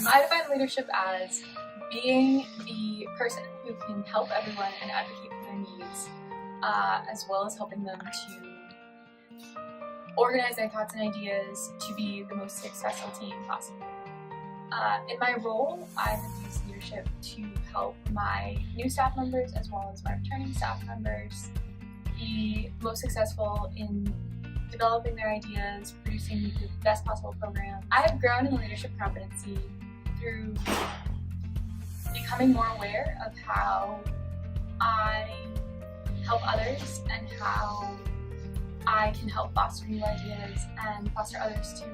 I define leadership as being the person who can help everyone and advocate for their needs, as well as helping them to organize their thoughts and ideas to be the most successful team possible. In my role, I have used leadership to help my new staff members as well as my returning staff members be most successful in developing their ideas, producing the best possible program. I have grown in leadership competency through becoming more aware of how I help others and how I can help foster new ideas and foster others to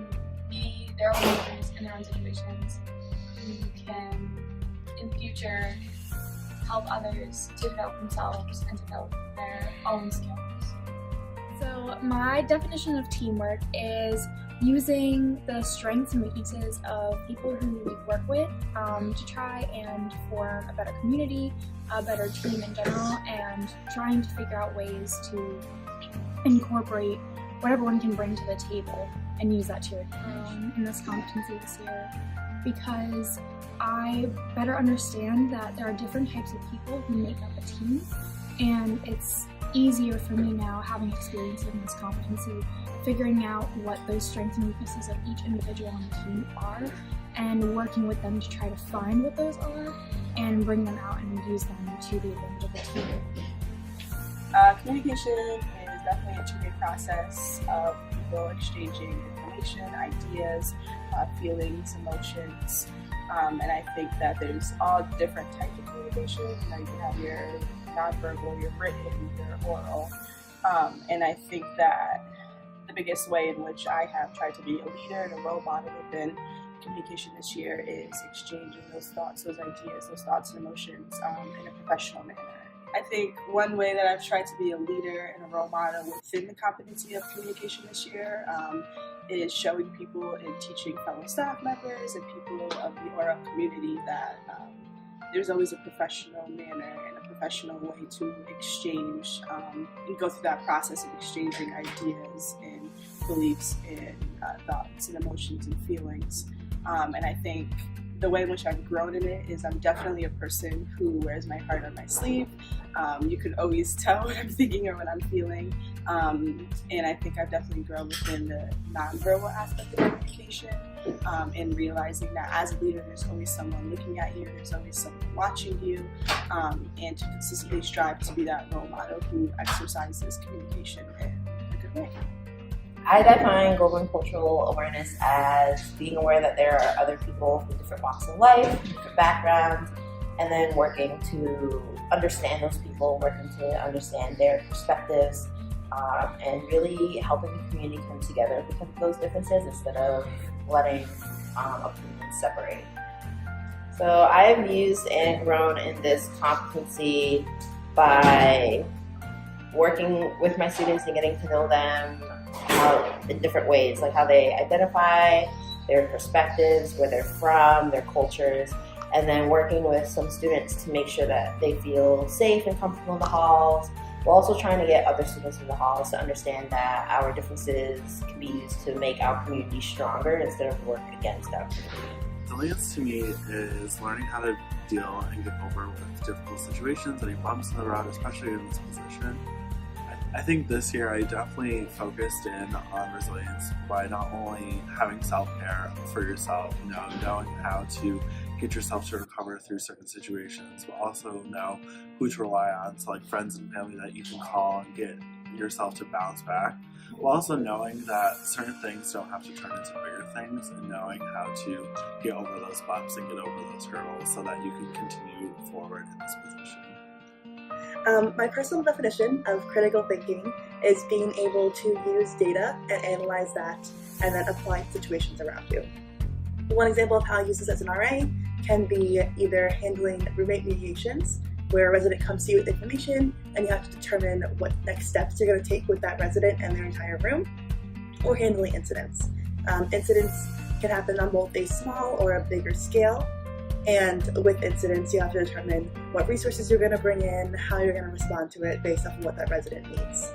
be their own leaders in their own situations who can, in the future, help others to develop themselves and develop their own skills. So my definition of teamwork is using the strengths and weaknesses of people who we work with to try and form a better community, a better team in general, and trying to figure out ways to incorporate what everyone can bring to the table and use that to your advantage in this competency this year, because I better understand that there are different types of people who make up a team, and it's easier for me now, having experience in this competency, figuring out what those strengths and weaknesses of each individual on the team are and working with them to try to find what those are and bring them out and use them to the advantage of the team. Communication is definitely a two-way process of people exchanging information, ideas, feelings, emotions, and I think that there's all different types of communication. You know, you can have your nonverbal, your written, your oral, and I think that the biggest way in which I have tried to be a leader and a role model within communication this year is exchanging those thoughts, those ideas, those thoughts and emotions in a professional manner. I think one way that I've tried to be a leader and a role model within the competency of communication this year is showing people and teaching fellow staff members and people of the Aura community that there's always a professional manner and a professional way to exchange and go through that process of exchanging ideas and beliefs and thoughts and emotions and feelings. And I think the way in which I've grown in it is I'm definitely a person who wears my heart on my sleeve. You can always tell what I'm thinking or what I'm feeling. And I think I've definitely grown within the nonverbal aspect of communication and realizing that as a leader, there's always someone looking at you, there's always someone watching you, and to consistently strive to be that role model who exercises communication in a good way. I define global and cultural awareness as being aware that there are other people from different walks of life, different backgrounds, and then working to understand those people, working to understand their perspectives, and really helping the community come together because of those differences instead of letting opinions separate. So I have used and grown in this competency by working with my students and getting to know them in different ways, like how they identify, their perspectives, where they're from, their cultures, and then working with some students to make sure that they feel safe and comfortable in the halls, while also trying to get other students in the halls to understand that our differences can be used to make our community stronger instead of work against our community. Resilience to me is learning how to deal and get over with difficult situations, any bumps in the road, especially in this position. I think this year I definitely focused in on resilience by not only having self-care for yourself, knowing how to get yourself to recover through certain situations, but also know who to rely on, so like friends and family that you can call and get yourself to bounce back, while also knowing that certain things don't have to turn into bigger things, and knowing how to get over those bumps and get over those hurdles so that you can continue forward in this position. My personal definition of critical thinking is being able to use data and analyze that and then apply it to situations around you. One example of how I use this as an RA can be either handling roommate mediations, where a resident comes to you with information and you have to determine what next steps you're going to take with that resident and their entire room, or handling incidents. Incidents can happen on both a small or a bigger scale. And with incidents, you have to determine what resources you're going to bring in, how you're going to respond to it based off of what that resident needs.